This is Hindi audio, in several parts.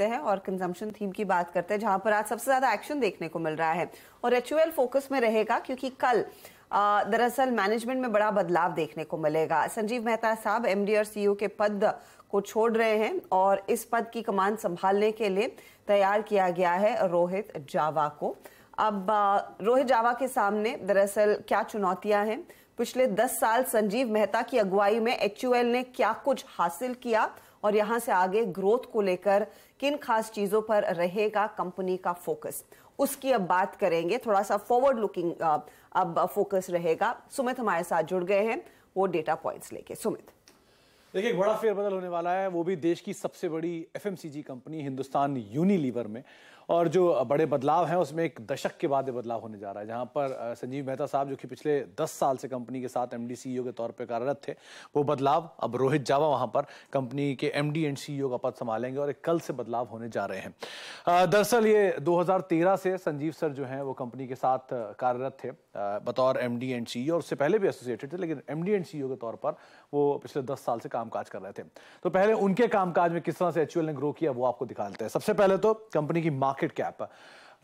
हैं और कंजम्पशन थीम की बात करते हैं, जहां पर आज सबसे ज्यादा एक्शन देखने को मिल रहा है और एचयूएल फोकस में रहेगा क्योंकि कल दरअसल मैनेजमेंट में बड़ा बदलाव देखने को मिलेगा। संजीव मेहता साहब एमडी और सीईओ के पद को छोड़ रहे हैं और इस पद की कमान संभालने के लिए तैयार किया गया है रोहित जावा को। अब रोहित जावा के सामने दरअसल क्या चुनौतियां हैं, पिछले 10 साल संजीव मेहता की अगुवाई में एचयूएल ने क्या कुछ हासिल किया और यहां से आगे ग्रोथ को लेकर किन खास चीजों पर रहेगा कंपनी का फोकस, उसकी अब बात करेंगे। थोड़ा सा फॉरवर्ड लुकिंग अब फोकस रहेगा। सुमित हमारे साथ जुड़ गए हैं वो डेटा पॉइंट्स लेके। सुमित, देखिए एक बड़ा फेरबदल होने वाला है, वो भी देश की सबसे बड़ी एफएमसीजी कंपनी हिंदुस्तान यूनिलीवर में। और जो बड़े बदलाव हैं उसमें एक दशक के बाद बदलाव होने जा रहा है, जहां पर संजीव मेहता साहब जो कि पिछले 10 साल से कंपनी के साथ एमडी सीईओ के तौर पे कार्यरत थे, वो बदलाव अब रोहित जावा वहां पर कंपनी के एमडी एंड सीईओ का पद संभालेंगे और एक कल से बदलाव होने जा रहे हैं। दरअसल ये 2013 से संजीव सर जो हैं वो कंपनी के साथ कार्यरत थे बतौर एमडी एंड सीईओ, और उससे पहले भी एसोसिएटेड थे, लेकिन एमडी एंड सीईओ के तौर पर वो पिछले 10 साल से कामकाज कर रहे थे। तो पहले उनके कामकाज में किस तरह से एचयूएल ने ग्रो किया वो आपको दिखाते हैं। सबसे पहले तो कंपनी की मार्केट कैप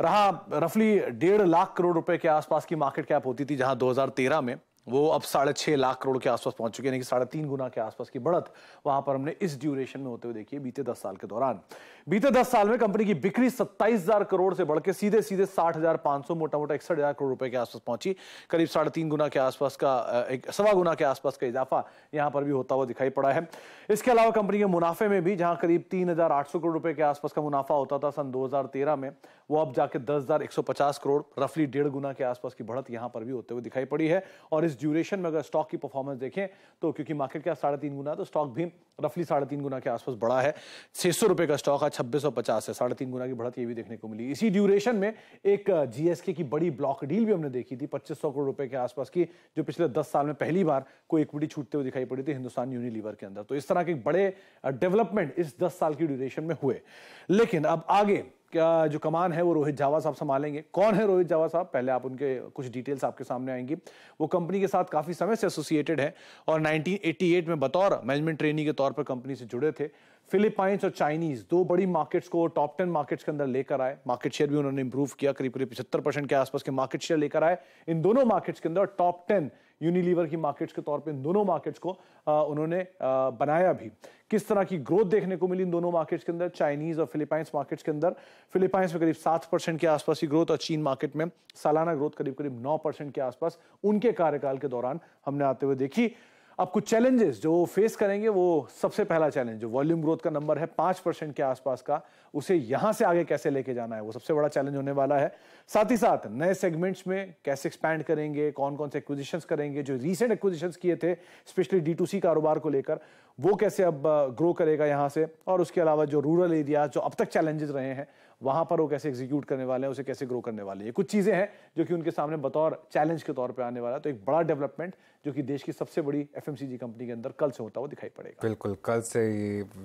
रहा रफली 1.5 लाख करोड़ रुपए के आसपास की मार्केट कैप होती थी, जहां 2013 में वो अब 6.5 लाख करोड़ के आसपास पहुंच चुके हैं, यानी कि 3.5 गुना के आसपास की बढ़त वहां पर हमने इस ड्यूरेशन में होते हुए देखी है बीते 10 साल के दौरान। बीते 10 साल में कंपनी की बिक्री 27,000 करोड़ से बढ़ के सीधे 60,500 मोटा 61,000 करोड़ रुपए के आसपास पहुंची। करीब 3.5 गुना के आसपास का सवा गुना के आसपास का इजाफा यहां पर भी होता हुआ दिखाई पड़ा है। इसके अलावा कंपनी के मुनाफे में भी, जहां करीब 3,800 करोड़ रुपए के आसपास का मुनाफा होता था सन 2013 में, वो अब जाके 10,150 करोड़, रफली 1.5 गुना के आसपास की बढ़त यहां पर भी होते हुए दिखाई पड़ी है। और इस ड्यूरेशन में अगर स्टॉक की परफॉर्मेंस देखें तो क्योंकि मार्केट का 3.5 गुना है तो स्टॉक भी रफली 3.5 गुना के आसपास बढ़ा है। 600 रुपए का स्टॉक आज 2650 है, 3.5 गुना की बढ़त ये भी देखने को मिली। इसी ड्यूरेशन में एक जीएसके की बड़ी ब्लॉक डील भी हमने देखी थी 2500 करोड़ रुपए के आसपास की, जो पिछले 10 साल में पहली बार कोई इक्विटी छूटते हुए दिखाई पड़ी थी हिंदुस्तान यूनिलीवर के अंदर। तो इस तरह के बड़े डेवलपमेंट इस 10 साल की ड्यूरेशन में हुए। लेकिन अब आगे क्या जो कमान है वो रोहित जावा साहब संभालेंगे। कौन है रोहित जावा साहब, पहले आप उनके कुछ डिटेल्स आपके सामने आएंगी। वो कंपनी के साथ काफी समय से एसोसिएटेड है और 1988 में बतौर मैनेजमेंट ट्रेनी के तौर पर कंपनी से जुड़े थे। फिलीपाइंस और चाइनीज दो बड़ी मार्केट्स को टॉप 10 मार्केट्स के अंदर लेकर आए। मार्केट शेयर भी उन्होंने इंप्रूव किया, करीब 75% के आसपास के मार्केट शेयर लेकर आए इन दोनों मार्केट्स के अंदर। टॉप 10 यूनिलीवर की मार्केट्स के तौर पे इन दोनों मार्केट्स को उन्होंने बनाया भी। किस तरह की ग्रोथ देखने को मिली इन दोनों मार्केट्स के अंदर, चाइनीज और फिलीपाइंस मार्केट्स के अंदर। फिलीपाइंस में करीब 7% के आसपास की ग्रोथ और चीन मार्केट में सालाना ग्रोथ करीब 9% के आसपास उनके कार्यकाल के दौरान हमने आते हुए देखी। अब कुछ चैलेंजेस जो फेस करेंगे, वो सबसे पहला चैलेंज जो वॉल्यूम ग्रोथ का नंबर है 5% के आसपास का, उसे यहां से आगे कैसे लेके जाना है, वो सबसे बड़ा चैलेंज होने वाला है। साथ ही साथ नए सेगमेंट्स में कैसे एक्सपैंड करेंगे, कौन कौन से एक्विजिशंस करेंगे, जो रीसेंट एक्विजिशंस किए थे स्पेशली D2C कारोबार को लेकर, वो कैसे अब ग्रो करेगा यहां से। और उसके अलावा जो रूरल एरिया जो अब तक चैलेंजेस रहे हैं वहां पर वो कैसे एग्जीक्यूट करने वाले हैं, उसे कैसे ग्रो करने वाले हैं। ये कुछ चीजें हैं जो कि उनके सामने बतौर चैलेंज के तौर पे आने वाला है। तो एक बड़ा डेवलपमेंट जो कि देश की सबसे बड़ी एफएमसीजी कंपनी के अंदर कल से होता हुआ दिखाई पड़ेगा। बिल्कुल, कल से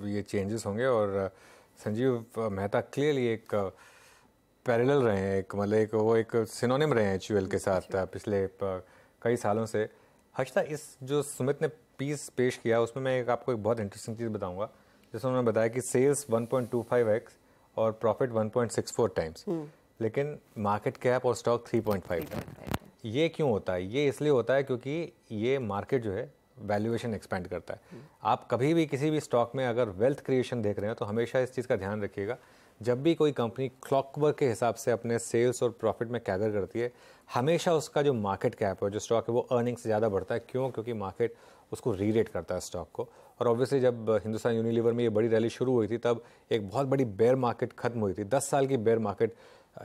ये चेंजेस होंगे और संजीव मेहता क्लियरली एक पैरेलल रहे हैं, एक मतलब वो एक सिनोनिम रहे हैं एचयूएल के साथ पिछले कई सालों से। हर्षिता, इस जो सुमित ने पीस पेश किया उसमें मैं आपको एक बहुत इंटरेस्टिंग चीज़ बताऊंगा। जैसे उन्होंने बताया कि सेल्स 1.25x और प्रॉफिट 1.64 टाइम्स, लेकिन मार्केट कैप और स्टॉक 3.5 टाइम्स। ये क्यों होता है? ये इसलिए होता है क्योंकि ये मार्केट जो है वैल्यूएशन एक्सपेंड करता है। आप कभी भी किसी भी स्टॉक में अगर वेल्थ क्रिएशन देख रहे हैं तो हमेशा इस चीज़ का ध्यान रखिएगा, जब भी कोई कंपनी क्लॉकवर्क के हिसाब से अपने सेल्स और प्रॉफिट में कैगर करती है, हमेशा उसका जो मार्केट कैप है, जो स्टॉक है, वो अर्निंग से ज़्यादा बढ़ता है। क्यों? क्योंकि मार्केट उसको रीरेट करता है स्टॉक को। और ऑब्वियसली जब हिंदुस्तान यूनिलीवर में ये बड़ी रैली शुरू हुई थी तब एक बहुत बड़ी बेयर मार्केट खत्म हुई थी। 10 साल की बेयर मार्केट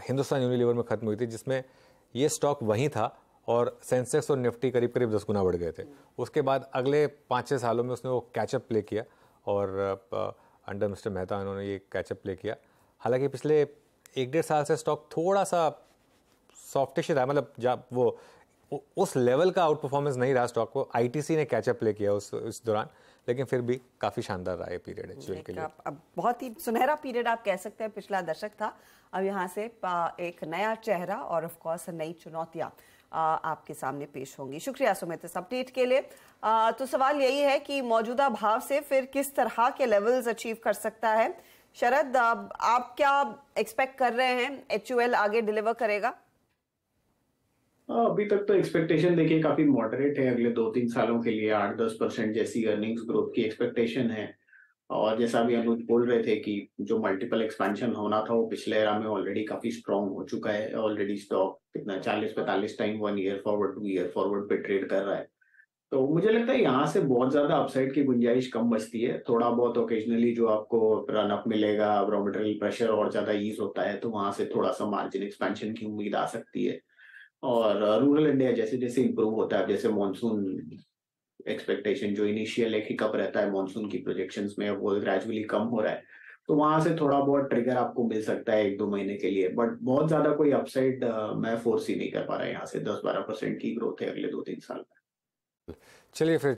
हिंदुस्तान यूनिलीवर में खत्म हुई थी, जिसमें ये स्टॉक वहीं था और सेंसेक्स और निफ्टी करीब 10 गुना बढ़ गए थे। उसके बाद अगले 5-6 सालों में उसने वो कैचअप प्ले किया और अंडर मिस्टर मेहता उन्होंने ये कैचअप प्ले किया। हालांकि पिछले 1-1.5 साल से स्टॉक थोड़ा सा सॉफ्टिश रहा, मतलब जब वो उस लेवल का आउट परफॉर्मेंस नहीं रहा स्टॉक को। आईटीसी ने कैचअप प्ले किया उस दौरान, लेकिन फिर भी काफी शानदार रहा ये पीरियड एचयूएल के लिए। अब बहुत ही सुनहरा पीरियड आप कह सकते हैं, पिछला दशक था। अब यहाँ से एक नया चेहरा और ऑफ कोर्स नई चुनौतियां आपके सामने पेश होंगी। शुक्रिया सुमित इस अपडेट के लिए। तो सवाल यही है कि मौजूदा भाव से फिर किस तरह के लेवल्स अचीव कर सकता है शरद, आप क्या एक्सपेक्ट कर रहे हैं, HUL आगे डिलीवर करेगा? अभी तक तो एक्सपेक्टेशन देखिए काफी मॉडरेट है। अगले 2-3 सालों के लिए 8-10% जैसी अर्निंग्स ग्रोथ की एक्सपेक्टेशन है। और जैसा अभी अनुज बोल रहे थे कि जो मल्टीपल एक्सपेंशन होना था वो पिछले एरा में ऑलरेडी काफी स्ट्रांग हो चुका है। ऑलरेडी स्टॉक कितना 40-45 time 1 year forward 2 year forward पे ट्रेड कर रहा है। तो मुझे लगता है यहाँ से बहुत ज्यादा अपसाइड की गुंजाइश कम बचती है। थोड़ा बहुत ओकेजनली जो आपको रन अप मिलेगा, रॉ मटेरियल प्रेशर और ज्यादा ईज होता है, तो वहां से थोड़ा सा मार्जिन एक्सपेंशन की उम्मीद आ सकती है। और रूरल इंडिया जैसे जैसे इंप्रूव होता है, जैसे मानसून एक्सपेक्टेशन जो इनिशियल एक हिकअप रहता है मानसून की प्रोजेक्शंस में, वो ग्रेजुअली कम हो रहा है, तो वहां से थोड़ा बहुत ट्रिगर आपको मिल सकता है 1-2 महीने के लिए। बट बहुत ज्यादा कोई अपसाइड मैं फोर्स ही नहीं कर पा रहा। यहाँ से 10-12% की ग्रोथ है अगले 2-3 साल में। चलिए फिर